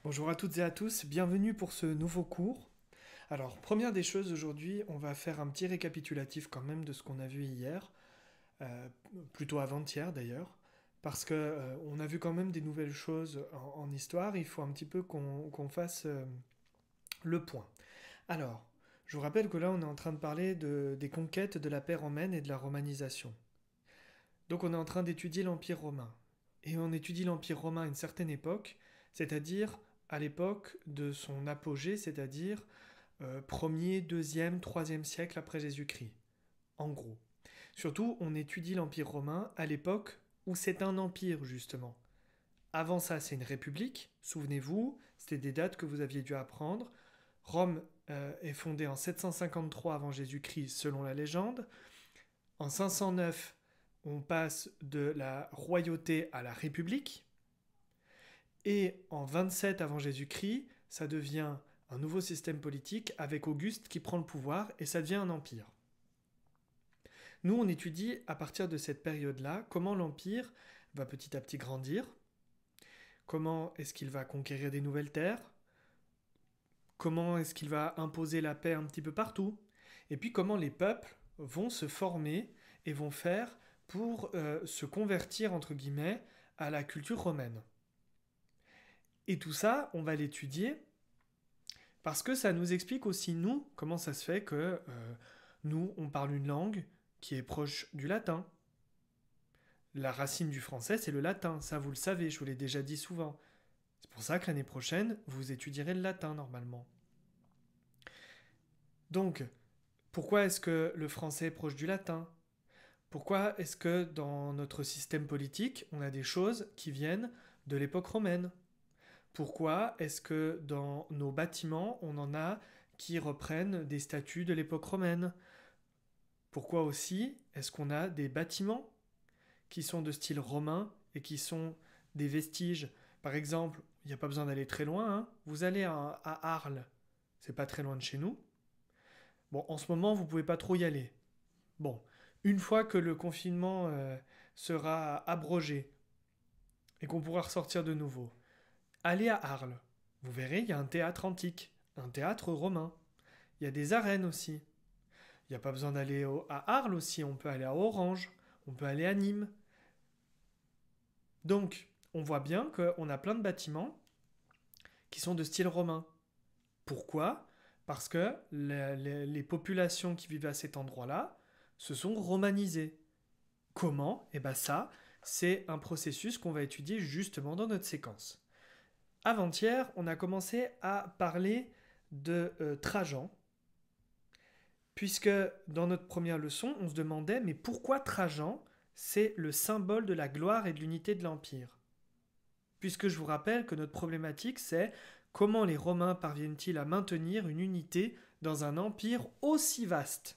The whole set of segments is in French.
Bonjour à toutes et à tous, bienvenue pour ce nouveau cours. Alors, première des choses aujourd'hui, on va faire un petit récapitulatif quand même de ce qu'on a vu hier, euh, plutôt avant-hier d'ailleurs, parce que on a vu quand même des nouvelles choses en histoire, il faut un petit peu qu'on fasse le point. Alors, je vous rappelle que là on est en train de parler des conquêtes de la paix romaine et de la romanisation. Donc on est en train d'étudier l'Empire romain. Et on étudie l'Empire romain à une certaine époque, c'est-à-dire à l'époque de son apogée, c'est-à-dire 1er, 2e, 3e siècle après Jésus-Christ, en gros. Surtout, on étudie l'Empire romain à l'époque où c'est un empire, justement. Avant ça, c'est une république, souvenez-vous, c'était des dates que vous aviez dû apprendre. Rome est fondée en 753 avant Jésus-Christ, selon la légende. En 509, on passe de la royauté à la république. Et en 27 avant Jésus-Christ, ça devient un nouveau système politique avec Auguste qui prend le pouvoir et ça devient un empire. Nous, on étudie à partir de cette période-là comment l'empire va petit à petit grandir, comment est-ce qu'il va conquérir des nouvelles terres, comment est-ce qu'il va imposer la paix un petit peu partout, et puis comment les peuples vont se former et vont faire pour se convertir, entre guillemets, à la culture romaine. Et tout ça, on va l'étudier parce que ça nous explique aussi, nous, comment ça se fait que nous, on parle une langue qui est proche du latin. La racine du français, c'est le latin, ça vous le savez, je vous l'ai déjà dit souvent. C'est pour ça que l'année prochaine, vous étudierez le latin normalement. Donc, pourquoi est-ce que le français est proche du latin? Pourquoi est-ce que dans notre système politique, on a des choses qui viennent de l'époque romaine? Pourquoi est-ce que dans nos bâtiments, on en a qui reprennent des statues de l'époque romaine? Pourquoi aussi est-ce qu'on a des bâtiments qui sont de style romain et qui sont des vestiges? Par exemple, il n'y a pas besoin d'aller très loin, hein. Vous allez à Arles, c'est pas très loin de chez nous. Bon, en ce moment, vous pouvez pas trop y aller. Bon, une fois que le confinement sera abrogé et qu'on pourra ressortir de nouveau, allez à Arles. Vous verrez, il y a un théâtre antique, un théâtre romain. Il y a des arènes aussi. Il n'y a pas besoin d'aller à Arles aussi, on peut aller à Orange, on peut aller à Nîmes. Donc, on voit bien qu'on a plein de bâtiments qui sont de style romain. Pourquoi? Parce que les populations qui vivaient à cet endroit-là se sont romanisées. Comment? Eh bien ça, c'est un processus qu'on va étudier justement dans notre séquence. Avant-hier, on a commencé à parler de Trajan, puisque dans notre première leçon, on se demandait mais pourquoi Trajan, c'est le symbole de la gloire et de l'unité de l'Empire? Puisque je vous rappelle que notre problématique, c'est comment les Romains parviennent-ils à maintenir une unité dans un empire aussi vaste?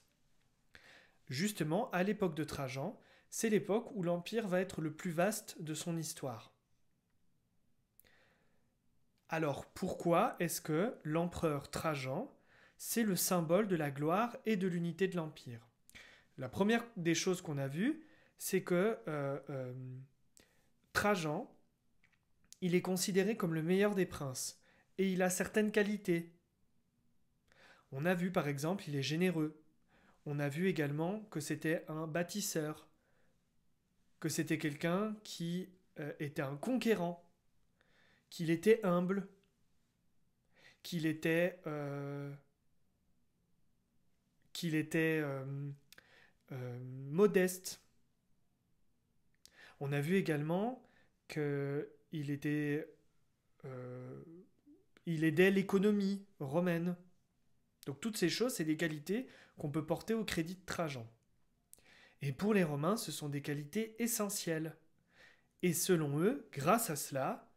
Justement, à l'époque de Trajan, c'est l'époque où l'empire va être le plus vaste de son histoire. Alors pourquoi est-ce que l'empereur Trajan, c'est le symbole de la gloire et de l'unité de l'empire? La première des choses qu'on a vues, c'est que Trajan, il est considéré comme le meilleur des princes, et il a certaines qualités. On a vu par exemple, il est généreux. On a vu également que c'était un bâtisseur, que c'était quelqu'un qui était un conquérant, qu'il était humble, qu'il était, qu'il était modeste. On a vu également qu'il était, euh, il aidait l'économie romaine. Donc toutes ces choses, c'est des qualités qu'on peut porter au crédit de Trajan. Et pour les Romains, ce sont des qualités essentielles. Et selon eux, grâce à cela,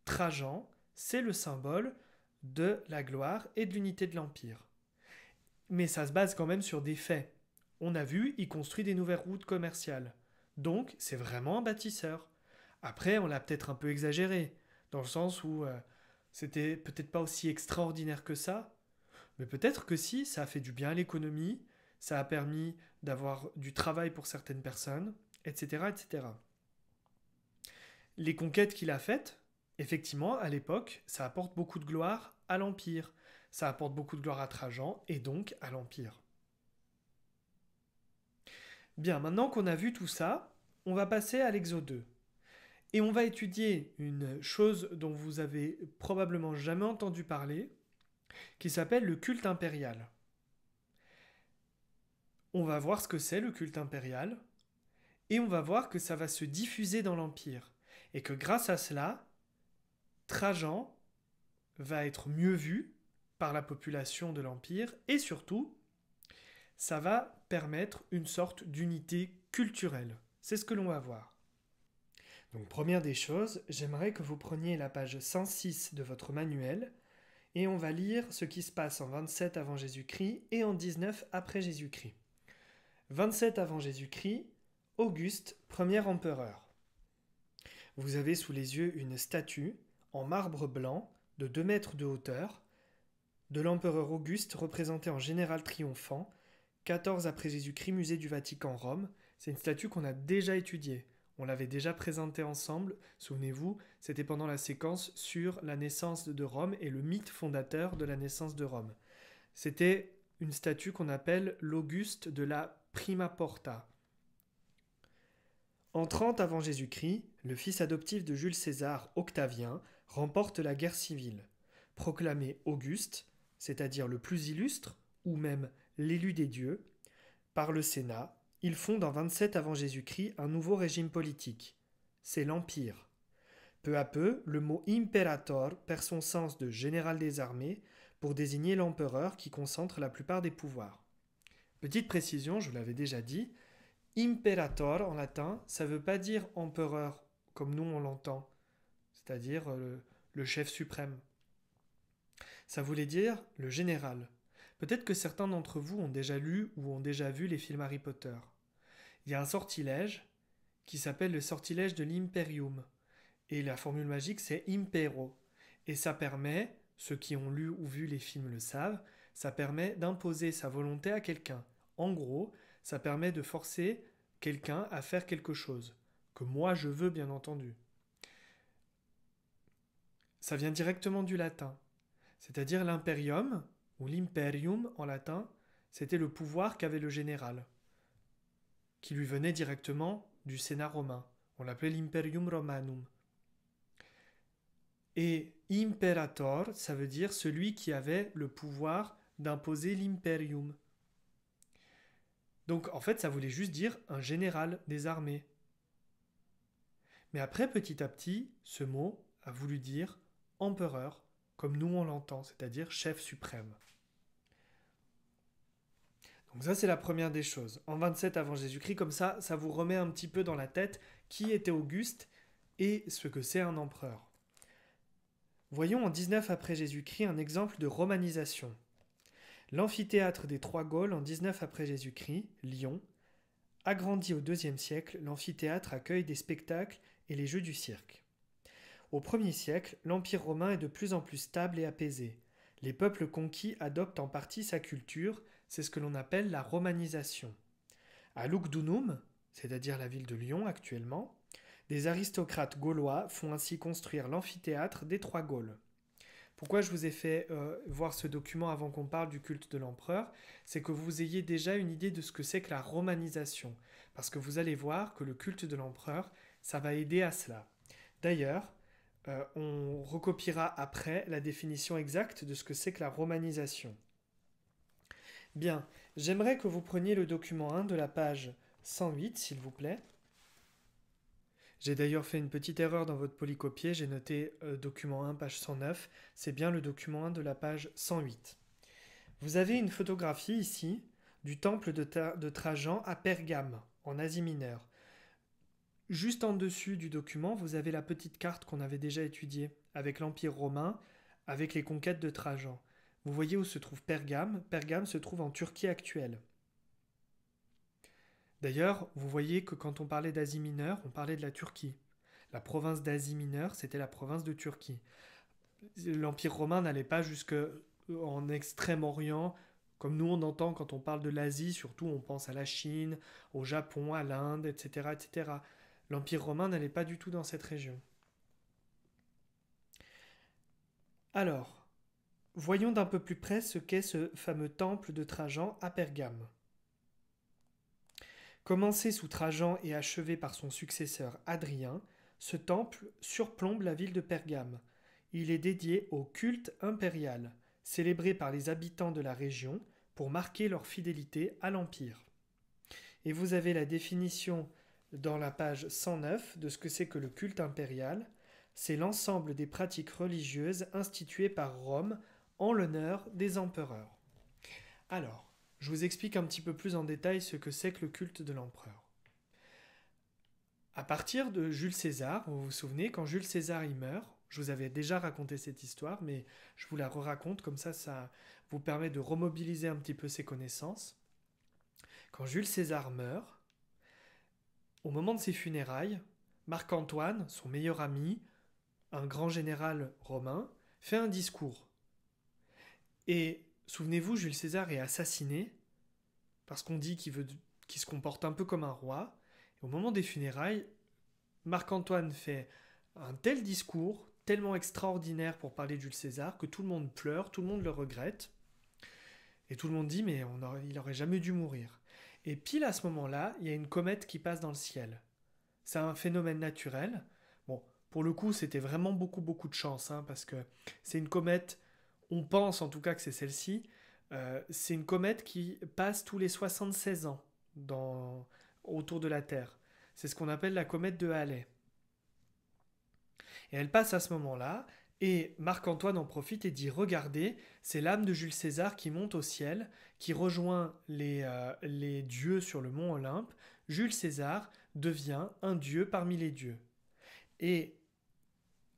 Trajan, c'est le symbole de la gloire et de l'unité de l'Empire. Mais ça se base quand même sur des faits. On a vu, il construit des nouvelles routes commerciales. Donc, c'est vraiment un bâtisseur. Après, on l'a peut-être un peu exagéré, dans le sens où c'était peut-être pas aussi extraordinaire que ça, mais peut-être que si, ça a fait du bien à l'économie, ça a permis d'avoir du travail pour certaines personnes, etc., etc. Les conquêtes qu'il a faites, Effectivement, à l'époque, ça apporte beaucoup de gloire à l'Empire. Ça apporte beaucoup de gloire à Trajan et donc à l'Empire. Bien, maintenant qu'on a vu tout ça, on va passer à l'Exode 2. Et on va étudier une chose dont vous avez probablement jamais entendu parler, qui s'appelle le culte impérial. On va voir ce que c'est le culte impérial, et on va voir que ça va se diffuser dans l'Empire, et que grâce à cela, Trajan va être mieux vu par la population de l'Empire, et surtout, ça va permettre une sorte d'unité culturelle. C'est ce que l'on va voir. Donc première des choses, j'aimerais que vous preniez la page 106 de votre manuel, et on va lire ce qui se passe en 27 avant Jésus-Christ et en 19 après Jésus-Christ. 27 avant Jésus-Christ, Auguste, premier empereur. Vous avez sous les yeux une statue en marbre blanc de 2 mètres de hauteur de l'empereur Auguste représenté en général triomphant, 14 après Jésus-Christ, musée du Vatican, Rome. C'est une statue qu'on a déjà étudiée. On l'avait déjà présentée ensemble, souvenez-vous, c'était pendant la séquence sur la naissance de Rome et le mythe fondateur de la naissance de Rome. C'était une statue qu'on appelle l'Auguste de la Prima Porta. En 30 avant Jésus-Christ, le fils adoptif de Jules César, Octavien, remporte la guerre civile. Proclamé Auguste, c'est-à-dire le plus illustre, ou même l'élu des dieux, par le Sénat, il fonde en 27 avant Jésus-Christ un nouveau régime politique. C'est l'Empire. Peu à peu, le mot imperator perd son sens de général des armées pour désigner l'empereur qui concentre la plupart des pouvoirs. Petite précision, je vous l'avais déjà dit, imperator en latin, ça ne veut pas dire empereur comme nous on l'entend, c'est-à-dire le chef suprême. Ça voulait dire le général. Peut-être que certains d'entre vous ont déjà lu ou ont déjà vu les films Harry Potter. Il y a un sortilège qui s'appelle le sortilège de l'Imperium. Et la formule magique, c'est Impero. Et ça permet, ceux qui ont lu ou vu les films le savent, ça permet d'imposer sa volonté à quelqu'un. En gros, ça permet de forcer quelqu'un à faire quelque chose. Que moi je veux, bien entendu. Ça vient directement du latin. C'est-à-dire l'imperium, ou l'imperium en latin, c'était le pouvoir qu'avait le général, qui lui venait directement du Sénat romain. On l'appelait l'imperium romanum. Et imperator, ça veut dire celui qui avait le pouvoir d'imposer l'imperium. Donc en fait, ça voulait juste dire un général des armées. Mais après, petit à petit, ce mot a voulu dire empereur, comme nous on l'entend, c'est-à-dire chef suprême. Donc ça, c'est la première des choses. En 27 avant Jésus-Christ, comme ça vous remet un petit peu dans la tête qui était Auguste et ce que c'est un empereur. Voyons en 19 après Jésus-Christ un exemple de romanisation. L'amphithéâtre des Trois Gaules en 19 après Jésus-Christ, Lyon, agrandi au IIe siècle, l'amphithéâtre accueille des spectacles et les jeux du cirque. Au 1er siècle, l'Empire romain est de plus en plus stable et apaisé. Les peuples conquis adoptent en partie sa culture, c'est ce que l'on appelle la romanisation. À Lugdunum, c'est-à-dire la ville de Lyon actuellement, des aristocrates gaulois font ainsi construire l'amphithéâtre des Trois Gaules. Pourquoi je vous ai fait voir ce document avant qu'on parle du culte de l'empereur? C'est que vous ayez déjà une idée de ce que c'est que la romanisation. Parce que vous allez voir que le culte de l'empereur, ça va aider à cela. D'ailleurs, on recopiera après la définition exacte de ce que c'est que la romanisation. Bien, j'aimerais que vous preniez le document 1 de la page 108, s'il vous plaît. J'ai d'ailleurs fait une petite erreur dans votre polycopier, j'ai noté document 1, page 109, c'est bien le document 1 de la page 108. Vous avez une photographie ici du temple de Trajan à Pergame, en Asie mineure. Juste en dessus du document, vous avez la petite carte qu'on avait déjà étudiée, avec l'Empire romain, avec les conquêtes de Trajan. Vous voyez où se trouve Pergame? Pergame se trouve en Turquie actuelle. D'ailleurs, vous voyez que quand on parlait d'Asie mineure, on parlait de la Turquie. La province d'Asie mineure, c'était la province de Turquie. L'Empire romain n'allait pas jusqu'en Extrême-Orient, comme nous on entend quand on parle de l'Asie, surtout on pense à la Chine, au Japon, à l'Inde, etc., etc. L'Empire romain n'allait pas du tout dans cette région. Alors, voyons d'un peu plus près ce qu'est ce fameux temple de Trajan à Pergame. Commencé sous Trajan et achevé par son successeur Hadrien, ce temple surplombe la ville de Pergame. Il est dédié au culte impérial, célébré par les habitants de la région pour marquer leur fidélité à l'Empire. Et vous avez la définition dans la page 109 de ce que c'est que le culte impérial. C'est l'ensemble des pratiques religieuses instituées par Rome en l'honneur des empereurs. Alors, je vous explique un petit peu plus en détail ce que c'est que le culte de l'empereur. À partir de Jules César, vous vous souvenez, quand Jules César y meurt, je vous avais déjà raconté cette histoire, mais je vous la re-raconte, comme ça vous permet de remobiliser un petit peu ses connaissances. Quand Jules César meurt, au moment de ses funérailles, Marc-Antoine, son meilleur ami, un grand général romain, fait un discours. Et souvenez-vous, Jules César est assassiné parce qu'on dit qu'il se comporte un peu comme un roi. Et au moment des funérailles, Marc-Antoine fait un tel discours, tellement extraordinaire pour parler de Jules César, que tout le monde pleure, tout le monde le regrette. Et tout le monde dit, mais il n'aurait jamais dû mourir. Et pile à ce moment-là, il y a une comète qui passe dans le ciel. C'est un phénomène naturel. Bon, pour le coup, c'était vraiment beaucoup de chance, parce que c'est une comète, on pense en tout cas que c'est celle-ci, c'est une comète qui passe tous les 76 ans autour de la Terre. C'est ce qu'on appelle la comète de Halley. Et elle passe à ce moment-là, et Marc-Antoine en profite et dit, regardez, c'est l'âme de Jules César qui monte au ciel, qui rejoint les dieux sur le mont Olympe. Jules César devient un dieu parmi les dieux. Et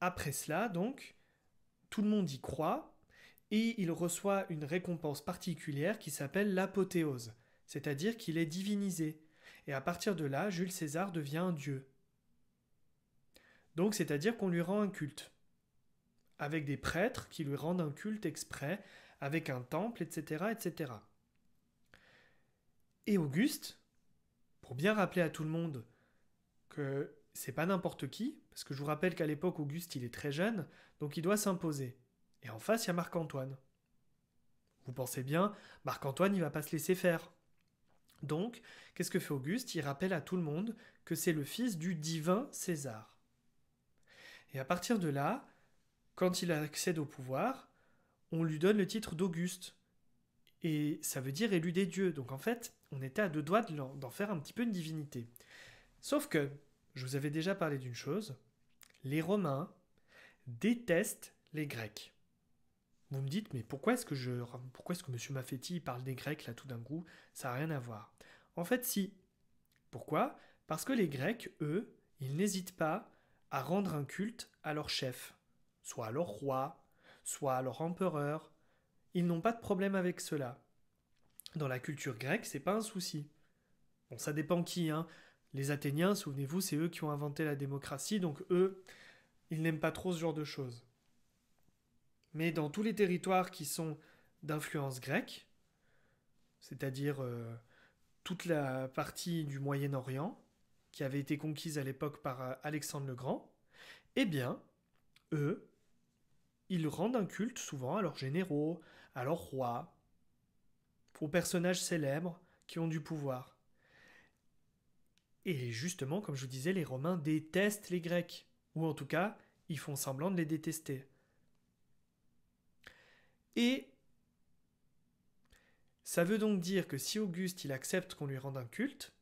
après cela, donc, tout le monde y croit, et il reçoit une récompense particulière qui s'appelle l'apothéose, c'est-à-dire qu'il est divinisé. Et à partir de là, Jules César devient un dieu. Donc, c'est-à-dire qu'on lui rend un culte, avec des prêtres qui lui rendent un culte exprès, avec un temple, etc., etc. Et Auguste, pour bien rappeler à tout le monde que c'est pas n'importe qui, parce que je vous rappelle qu'à l'époque, Auguste, il est très jeune, donc il doit s'imposer. Et en face, il y a Marc-Antoine. Vous pensez bien, Marc-Antoine, il va pas se laisser faire. Donc, qu'est-ce que fait Auguste? Il rappelle à tout le monde que c'est le fils du divin César. Et à partir de là, quand il accède au pouvoir, on lui donne le titre d'Auguste. Et ça veut dire élu des dieux. Donc en fait, on était à deux doigts d'en faire un petit peu une divinité. Sauf que, je vous avais déjà parlé d'une chose, les Romains détestent les Grecs. Vous me dites, mais pourquoi est-ce que M. Maffetti parle des Grecs là tout d'un coup? Ça n'a rien à voir. En fait, si. Pourquoi? Parce que les Grecs, eux, ils n'hésitent pas à rendre un culte à leur chef, soit à leur roi, soit à leur empereur. Ils n'ont pas de problème avec cela. Dans la culture grecque, c'est pas un souci. Bon, ça dépend qui, Les Athéniens, souvenez-vous, c'est eux qui ont inventé la démocratie, donc eux, ils n'aiment pas trop ce genre de choses. Mais dans tous les territoires qui sont d'influence grecque, c'est-à-dire toute la partie du Moyen-Orient, qui avait été conquise à l'époque par Alexandre le Grand, eh bien, eux, ils rendent un culte souvent à leurs généraux, à leurs rois, aux personnages célèbres qui ont du pouvoir. Et justement, comme je vous disais, les Romains détestent les Grecs, ou en tout cas, ils font semblant de les détester. Et ça veut donc dire que si Auguste il accepte qu'on lui rende un culte,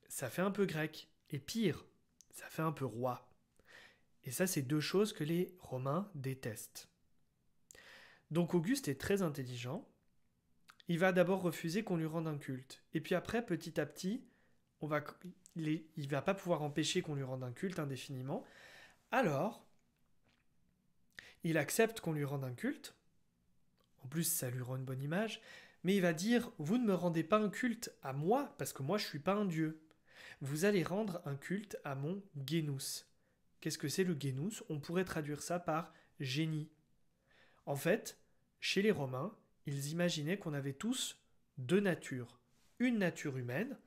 ça fait un peu grec. Et pire, ça fait un peu roi. Et ça, c'est deux choses que les Romains détestent. Donc Auguste est très intelligent. Il va d'abord refuser qu'on lui rende un culte. Et puis après, petit à petit, il ne va pas pouvoir empêcher qu'on lui rende un culte indéfiniment. Alors, il accepte qu'on lui rende un culte. En plus, ça lui rend une bonne image. Mais il va dire, vous ne me rendez pas un culte à moi, parce que moi, je ne suis pas un dieu. Vous allez rendre un culte à mon Génus. Qu'est-ce que c'est le Génus? On pourrait traduire ça par génie. En fait, chez les Romains, ils imaginaient qu'on avait tous deux natures. Une nature humaine,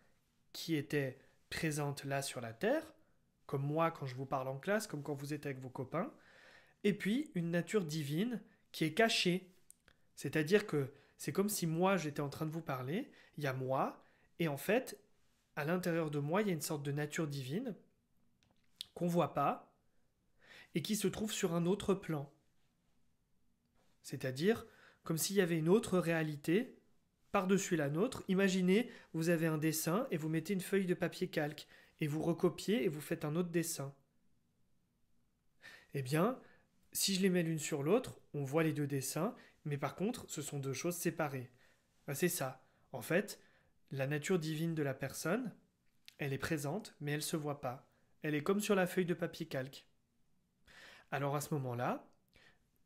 qui était présente là sur la Terre, comme moi quand je vous parle en classe, comme quand vous êtes avec vos copains, et puis une nature divine qui est cachée. C'est-à-dire que c'est comme si moi j'étais en train de vous parler, il y a moi, et en fait, à l'intérieur de moi, il y a une sorte de nature divine qu'on ne voit pas et qui se trouve sur un autre plan. C'est-à-dire comme s'il y avait une autre réalité par-dessus la nôtre. Imaginez, vous avez un dessin et vous mettez une feuille de papier calque et vous recopiez et vous faites un autre dessin. Eh bien, si je les mets l'une sur l'autre, on voit les deux dessins, mais par contre, ce sont deux choses séparées. C'est ça. En fait, la nature divine de la personne, elle est présente, mais elle ne se voit pas. Elle est comme sur la feuille de papier calque. Alors à ce moment-là,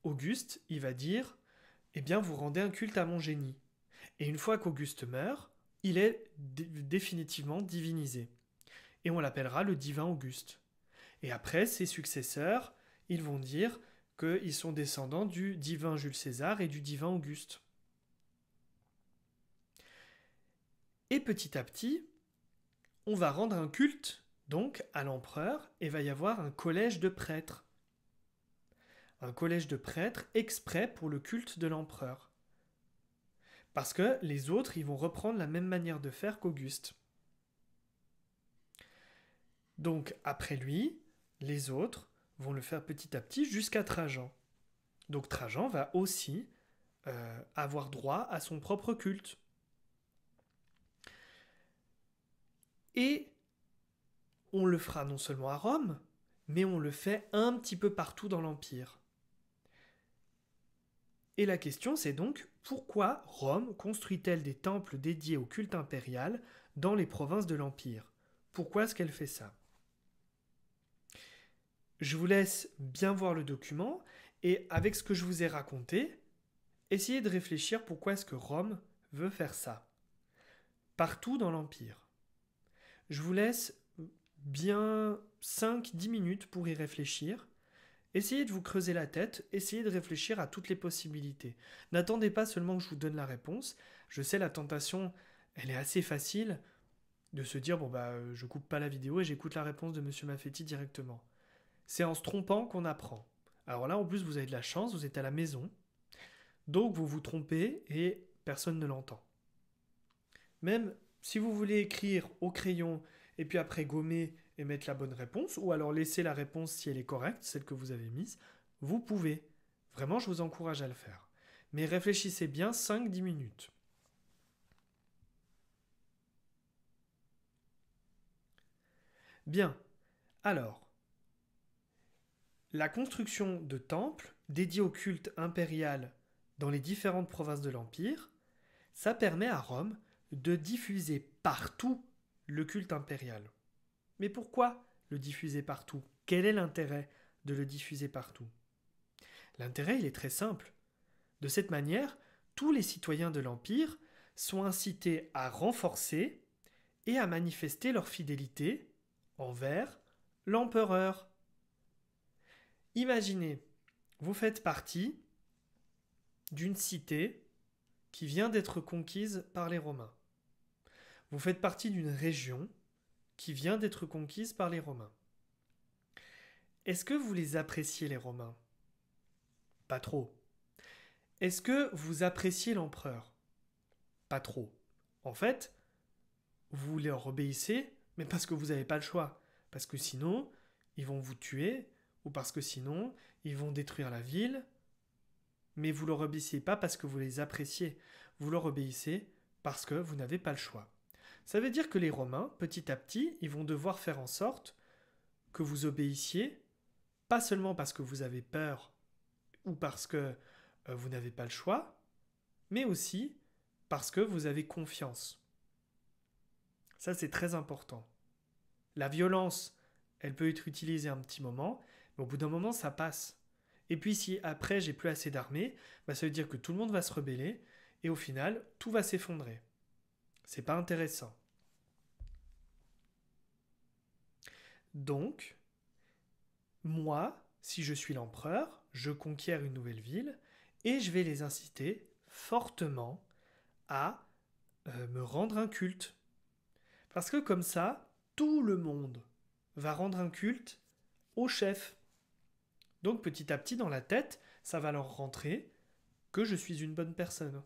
Auguste, il va dire, eh bien, vous rendez un culte à mon génie. Et une fois qu'Auguste meurt, il est définitivement divinisé. Et on l'appellera le divin Auguste. Et après, ses successeurs, ils vont dire qu'ils sont descendants du divin Jules César et du divin Auguste. Et petit à petit, on va rendre un culte donc à l'empereur et va y avoir un collège de prêtres. Un collège de prêtres exprès pour le culte de l'empereur. Parce que les autres, ils vont reprendre la même manière de faire qu'Auguste. Donc après lui, les autres vont le faire petit à petit jusqu'à Trajan. Donc Trajan va aussi avoir droit à son propre culte. Et on le fera non seulement à Rome, mais on le fait un petit peu partout dans l'Empire. Et la question c'est donc, pourquoi Rome construit-elle des temples dédiés au culte impérial dans les provinces de l'Empire? Pourquoi est-ce qu'elle fait ça? Je vous laisse bien voir le document et avec ce que je vous ai raconté, essayez de réfléchir pourquoi est-ce que Rome veut faire ça. Partout dans l'Empire. Je vous laisse bien 5-10 minutes pour y réfléchir. Essayez de vous creuser la tête, essayez de réfléchir à toutes les possibilités. N'attendez pas seulement que je vous donne la réponse. Je sais, la tentation, elle est assez facile de se dire, je coupe pas la vidéo et j'écoute la réponse de Monsieur Maffetti directement. C'est en se trompant qu'on apprend. Alors là, en plus, vous avez de la chance, vous êtes à la maison. Donc, vous vous trompez et personne ne l'entend. Même si vous voulez écrire au crayon et puis après gommer et mettre la bonne réponse, ou alors laisser la réponse si elle est correcte, celle que vous avez mise, vous pouvez. Vraiment, je vous encourage à le faire. Mais réfléchissez bien 5-10 minutes. Bien. Alors, la construction de temples dédiés au culte impérial dans les différentes provinces de l'Empire, ça permet à Rome de diffuser partout le culte impérial. Mais pourquoi le diffuser partout? Quel est l'intérêt de le diffuser partout? L'intérêt, il est très simple. De cette manière, tous les citoyens de l'Empire sont incités à renforcer et à manifester leur fidélité envers l'empereur. Imaginez, vous faites partie d'une cité qui vient d'être conquise par les Romains. Vous faites partie d'une région qui vient d'être conquise par les Romains. Est-ce que vous les appréciez, les Romains? Pas trop. Est-ce que vous appréciez l'empereur? Pas trop. En fait, vous leur obéissez, mais parce que vous n'avez pas le choix. Parce que sinon, ils vont vous tuer, ou parce que sinon, ils vont détruire la ville. Mais vous leur obéissez pas parce que vous les appréciez. Vous leur obéissez parce que vous n'avez pas le choix. Ça veut dire que les Romains, petit à petit, ils vont devoir faire en sorte que vous obéissiez, pas seulement parce que vous avez peur ou parce que vous n'avez pas le choix, mais aussi parce que vous avez confiance. Ça, c'est très important. La violence, elle peut être utilisée un petit moment, mais au bout d'un moment, ça passe. Et puis si après, j'ai plus assez d'armée, ça veut dire que tout le monde va se rebeller, et au final, tout va s'effondrer. C'est pas intéressant. Donc, moi, si je suis l'empereur, je conquiers une nouvelle ville et je vais les inciter fortement à me rendre un culte. Parce que comme ça, tout le monde va rendre un culte au chef. Donc petit à petit dans la tête, ça va leur rentrer que je suis une bonne personne.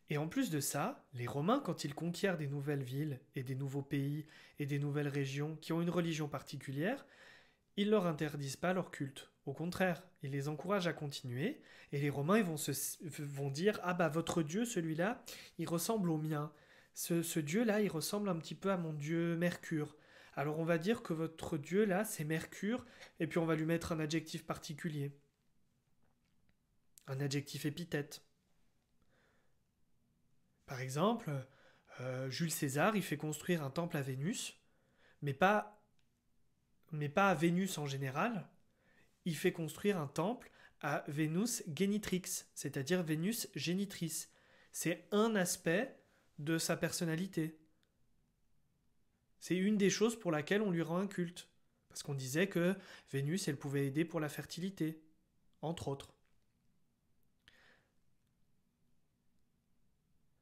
Et en plus de ça, les Romains, quand ils conquièrent des nouvelles villes et des nouveaux pays et des nouvelles régions qui ont une religion particulière, ils ne leur interdisent pas leur culte. Au contraire, ils les encouragent à continuer et les Romains vont dire: ah bah votre Dieu, celui-là, il ressemble au mien. Ce Dieu-là, il ressemble un petit peu à mon Dieu Mercure. Alors on va dire que votre Dieu là, c'est Mercure, et puis on va lui mettre un adjectif particulier, un adjectif épithète. Par exemple, Jules César, il fait construire un temple à Vénus, mais pas, mais pas à Vénus en général. Il fait construire un temple à Vénus Genitrix, c'est-à-dire Vénus génitrice. C'est un aspect de sa personnalité. C'est une des choses pour laquelle on lui rend un culte. Parce qu'on disait que Vénus, elle pouvait aider pour la fertilité, entre autres.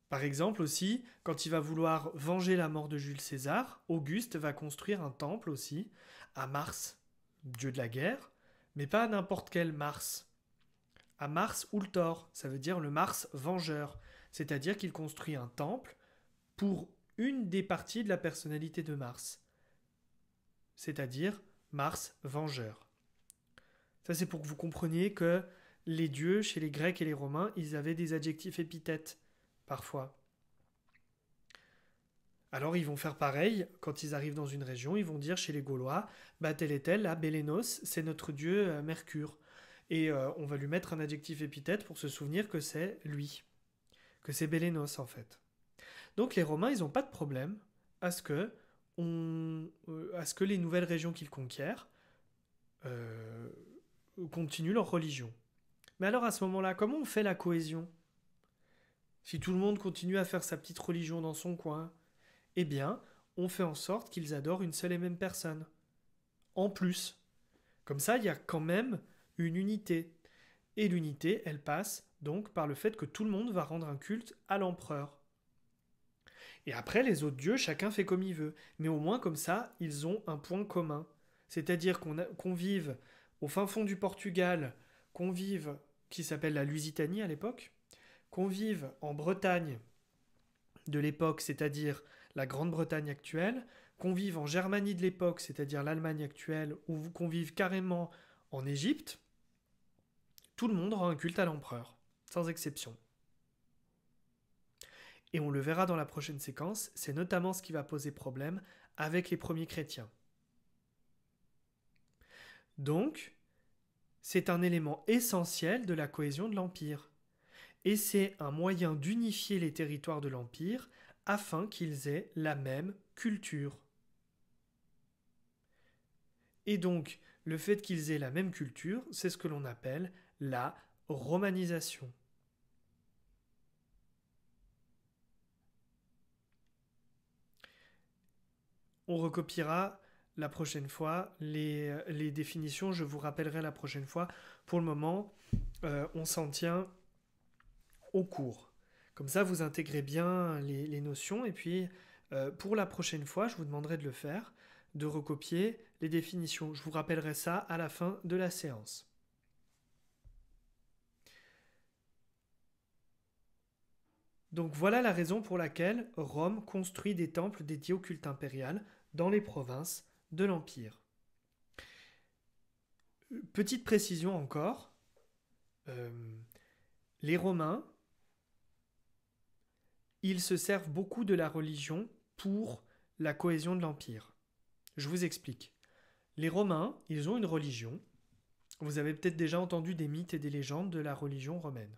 Par exemple aussi, quand il va vouloir venger la mort de Jules César, Auguste va construire un temple aussi à Mars, dieu de la guerre, mais pas à n'importe quel Mars. À Mars Ultor, ça veut dire le Mars vengeur, c'est-à-dire qu'il construit un temple pour une des parties de la personnalité de Mars, c'est-à-dire Mars vengeur. Ça c'est pour que vous compreniez que les dieux, chez les Grecs et les Romains, ils avaient des adjectifs épithètes, parfois. Alors ils vont faire pareil, quand ils arrivent dans une région, ils vont dire chez les Gaulois, bah tel et tel, là, Bélénos, c'est notre dieu Mercure. Et on va lui mettre un adjectif épithète pour se souvenir que c'est lui, que c'est Bélénos en fait. Donc les Romains, ils n'ont pas de problème à ce que les nouvelles régions qu'ils conquièrent euh, continuent leur religion. Mais alors à ce moment-là, comment on fait la cohésion? Si tout le monde continue à faire sa petite religion dans son coin, eh bien, on fait en sorte qu'ils adorent une seule et même personne. En plus. Comme ça, il y a quand même une unité. Et l'unité, elle passe donc par le fait que tout le monde va rendre un culte à l'empereur. Et après, les autres dieux, chacun fait comme il veut. Mais au moins, comme ça, ils ont un point commun. C'est-à-dire qu'on vive au fin fond du Portugal, qu'on vive, qui s'appelle la Lusitanie à l'époque, qu'on vive en Bretagne de l'époque, c'est-à-dire la Grande-Bretagne actuelle, qu'on vive en Germanie de l'époque, c'est-à-dire l'Allemagne actuelle, ou qu'on vive carrément en Égypte, tout le monde rend un culte à l'empereur, sans exception. Et on le verra dans la prochaine séquence, c'est notamment ce qui va poser problème avec les premiers chrétiens. Donc, c'est un élément essentiel de la cohésion de l'Empire. Et c'est un moyen d'unifier les territoires de l'Empire afin qu'ils aient la même culture. Et donc, le fait qu'ils aient la même culture, c'est ce que l'on appelle la romanisation. On recopiera la prochaine fois les définitions, je vous rappellerai la prochaine fois. Pour le moment, on s'en tient au cours. Comme ça, vous intégrez bien les notions, et puis pour la prochaine fois, je vous demanderai de le faire, de recopier les définitions. Je vous rappellerai ça à la fin de la séance. Donc voilà la raison pour laquelle Rome construit des temples dédiés au culte impérial dans les provinces de l'Empire. Petite précision encore, euh, les Romains, ils se servent beaucoup de la religion pour la cohésion de l'Empire. Je vous explique. Les Romains, ils ont une religion. Vous avez peut-être déjà entendu des mythes et des légendes de la religion romaine.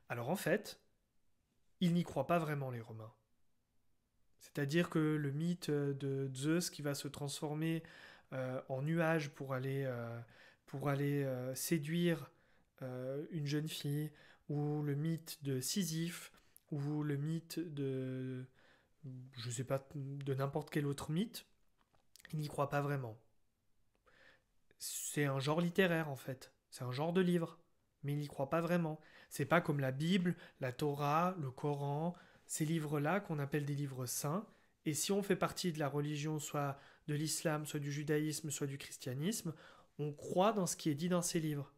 Alors en fait, ils n'y croient pas vraiment, les Romains. C'est-à-dire que le mythe de Zeus qui va se transformer en nuage pour aller séduire une jeune fille, ou le mythe de Sisyphe, ou le mythe de, je sais pas, de n'importe quel autre mythe, ils n'y croient pas vraiment. C'est un genre littéraire en fait, c'est un genre de livre, mais ils n'y croient pas vraiment. C'est pas comme la Bible, la Torah, le Coran, ces livres-là qu'on appelle des livres saints. Et si on fait partie de la religion soit de l'islam, soit du judaïsme, soit du christianisme, on croit dans ce qui est dit dans ces livres.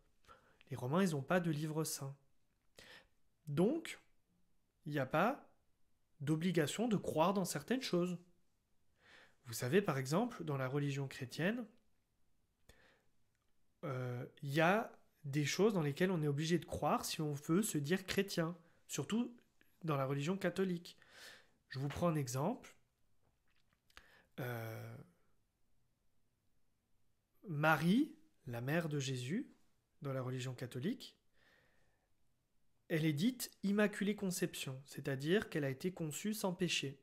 Les Romains, ils n'ont pas de livre saint. Donc, il n'y a pas d'obligation de croire dans certaines choses. Vous savez, par exemple, dans la religion chrétienne, il y a des choses dans lesquelles on est obligé de croire si on veut se dire chrétien, surtout dans la religion catholique. Je vous prends un exemple. Marie, la mère de Jésus, dans la religion catholique, elle est dite Immaculée Conception, c'est-à-dire qu'elle a été conçue sans péché.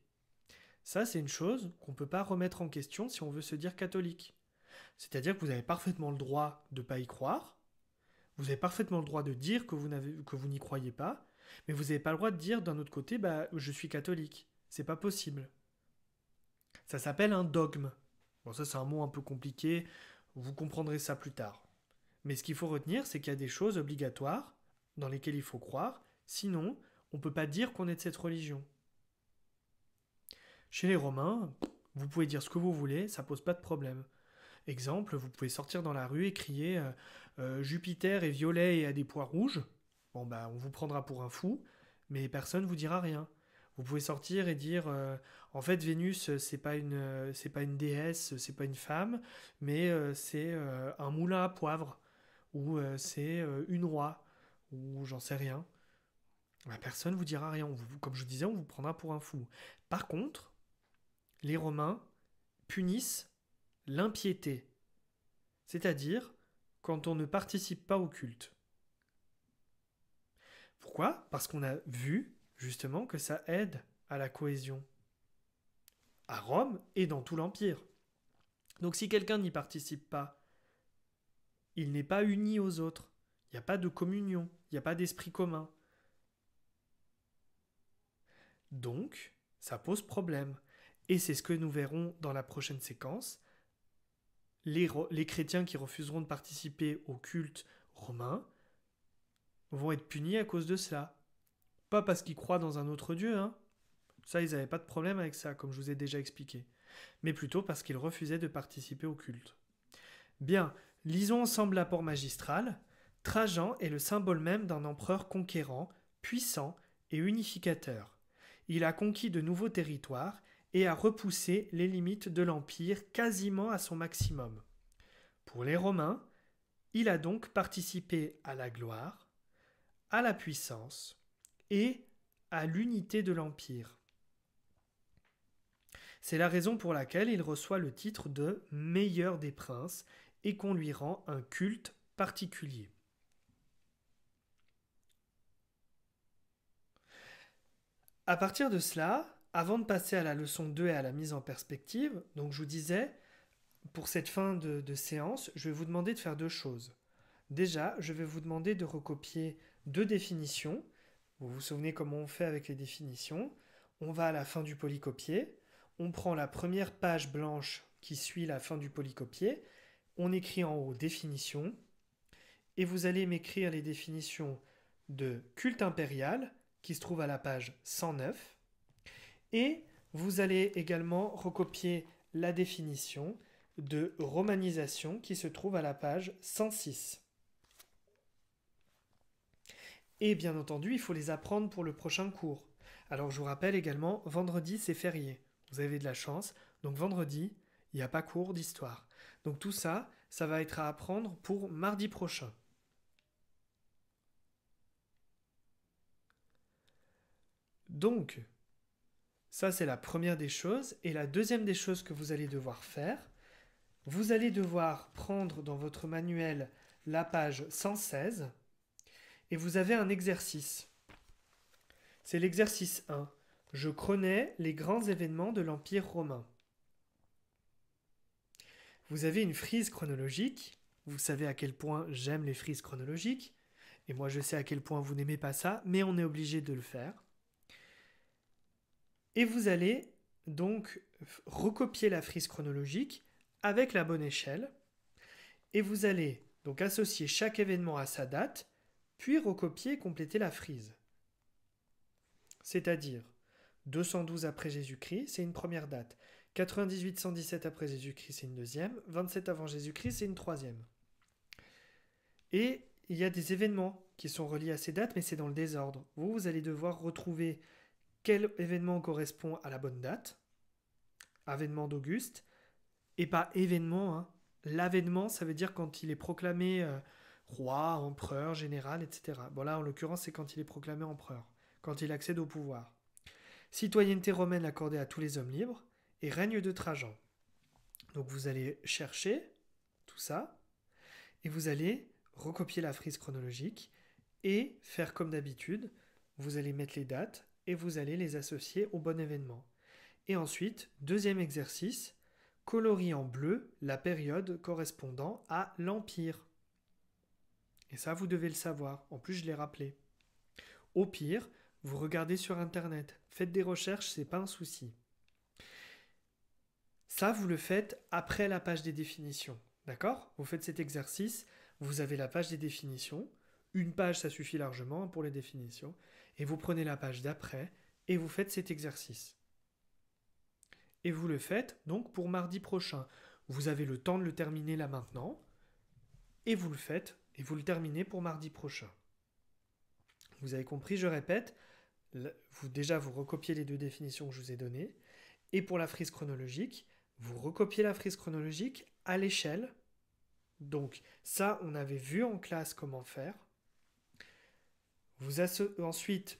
Ça, c'est une chose qu'on ne peut pas remettre en question si on veut se dire catholique. C'est-à-dire que vous avez parfaitement le droit de ne pas y croire, vous avez parfaitement le droit de dire que vous n'y croyez pas, mais vous n'avez pas le droit de dire d'un autre côté, je suis catholique. C'est pas possible. Ça s'appelle un dogme. Bon, ça, c'est un mot un peu compliqué, vous comprendrez ça plus tard. Mais ce qu'il faut retenir, c'est qu'il y a des choses obligatoires dans lesquelles il faut croire, sinon, on ne peut pas dire qu'on est de cette religion. Chez les Romains, vous pouvez dire ce que vous voulez, ça pose pas de problème. Exemple, vous pouvez sortir dans la rue et crier Jupiter est violet et a des pois rouges. Bon, on vous prendra pour un fou, mais personne ne vous dira rien. Vous pouvez sortir et dire en fait Vénus c'est pas une déesse, c'est pas une femme, mais c'est un moulin à poivre ou c'est une oie ou j'en sais rien. Personne ne vous dira rien. Comme je disais, on vous prendra pour un fou. Par contre, les Romains punissent l'impiété, c'est-à-dire quand on ne participe pas au culte. Pourquoi ? Parce qu'on a vu justement que ça aide à la cohésion à Rome et dans tout l'Empire. Donc si quelqu'un n'y participe pas, il n'est pas uni aux autres. Il n'y a pas de communion, il n'y a pas d'esprit commun. Donc, ça pose problème. Et c'est ce que nous verrons dans la prochaine séquence. Les chrétiens qui refuseront de participer au culte romain vont être punis à cause de cela. Pas parce qu'ils croient dans un autre Dieu, hein. Ça, ils n'avaient pas de problème avec ça, comme je vous ai déjà expliqué. Mais plutôt parce qu'ils refusaient de participer au culte. Bien, lisons ensemble l'apport magistral. Trajan est le symbole même d'un empereur conquérant, puissant et unificateur. Il a conquis de nouveaux territoires et a repoussé les limites de l'Empire quasiment à son maximum. Pour les Romains, il a donc participé à la gloire, à la puissance et à l'unité de l'Empire. C'est la raison pour laquelle il reçoit le titre de meilleur des princes et qu'on lui rend un culte particulier. À partir de cela, avant de passer à la leçon 2 et à la mise en perspective, donc je vous disais, pour cette fin de séance, je vais vous demander de faire deux choses. Déjà, je vais vous demander de recopier deux définitions. Vous vous souvenez comment on fait avec les définitions. On va à la fin du polycopier. On prend la première page blanche qui suit la fin du polycopier. On écrit en haut définition. Et vous allez m'écrire les définitions de culte impérial qui se trouve à la page 109. Et vous allez également recopier la définition de romanisation qui se trouve à la page 106. Et bien entendu, il faut les apprendre pour le prochain cours. Alors je vous rappelle également, vendredi c'est férié. Vous avez de la chance, donc vendredi, il n'y a pas cours d'histoire. Donc tout ça, ça va être à apprendre pour mardi prochain. Donc, ça c'est la première des choses. Et la deuxième des choses que vous allez devoir faire, vous allez devoir prendre dans votre manuel la page 116 et vous avez un exercice. C'est l'exercice 1. Je connais les grands événements de l'Empire romain. Vous avez une frise chronologique. Vous savez à quel point j'aime les frises chronologiques. Et moi je sais à quel point vous n'aimez pas ça, mais on est obligé de le faire. Et vous allez donc recopier la frise chronologique avec la bonne échelle. Et vous allez donc associer chaque événement à sa date, puis recopier et compléter la frise. C'est-à-dire 212 après Jésus-Christ, c'est une première date. 98 117 après Jésus-Christ, c'est une deuxième. 27 avant Jésus-Christ, c'est une troisième. Et il y a des événements qui sont reliés à ces dates, mais c'est dans le désordre. Vous allez devoir retrouver quel événement correspond à la bonne date. Avènement d'Auguste. Et pas événement, hein. L'avènement, ça veut dire quand il est proclamé roi, empereur, général, etc. Bon là, en l'occurrence, c'est quand il est proclamé empereur, quand il accède au pouvoir. Citoyenneté romaine accordée à tous les hommes libres, et règne de Trajan. Donc vous allez chercher tout ça, et vous allez recopier la frise chronologique, et faire comme d'habitude, vous allez mettre les dates, et vous allez les associer au bon événement. Et ensuite, deuxième exercice, colorie en bleu la période correspondant à l'Empire. Et ça, vous devez le savoir. En plus, je l'ai rappelé. Au pire, vous regardez sur Internet. Faites des recherches, c'est pas un souci. Ça, vous le faites après la page des définitions. D'accord ? Vous faites cet exercice, vous avez la page des définitions. Une page, ça suffit largement pour les définitions. Et vous prenez la page d'après et vous faites cet exercice. Et vous le faites donc pour mardi prochain. Vous avez le temps de le terminer là maintenant. Et vous le faites et vous le terminez pour mardi prochain. Vous avez compris, je répète, vous recopiez les deux définitions que je vous ai données. Et pour la frise chronologique, vous recopiez la frise chronologique à l'échelle. Donc ça, on avait vu en classe comment faire. Ensuite,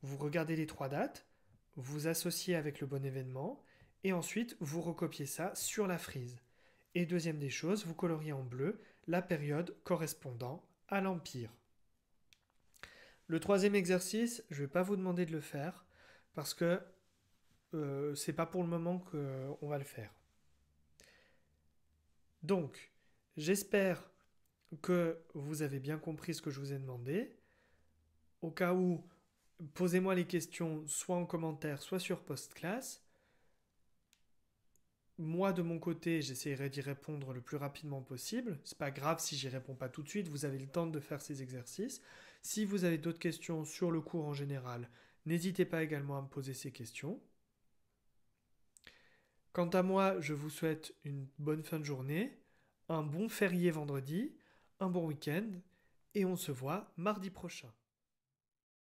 vous regardez les trois dates, vous associez avec le bon événement, et ensuite, vous recopiez ça sur la frise. Et deuxième des choses, vous coloriez en bleu la période correspondant à l'Empire. Le troisième exercice, je ne vais pas vous demander de le faire, parce que c'est pas pour le moment qu'on va le faire. Donc, j'espère que vous avez bien compris ce que je vous ai demandé. Au cas où, posez-moi les questions soit en commentaire, soit sur PostClass. Moi, de mon côté, j'essaierai d'y répondre le plus rapidement possible. C'est pas grave si j'y réponds pas tout de suite, vous avez le temps de faire ces exercices. Si vous avez d'autres questions sur le cours en général, n'hésitez pas également à me poser ces questions. Quant à moi, je vous souhaite une bonne fin de journée, un bon férié vendredi, un bon week-end, et on se voit mardi prochain.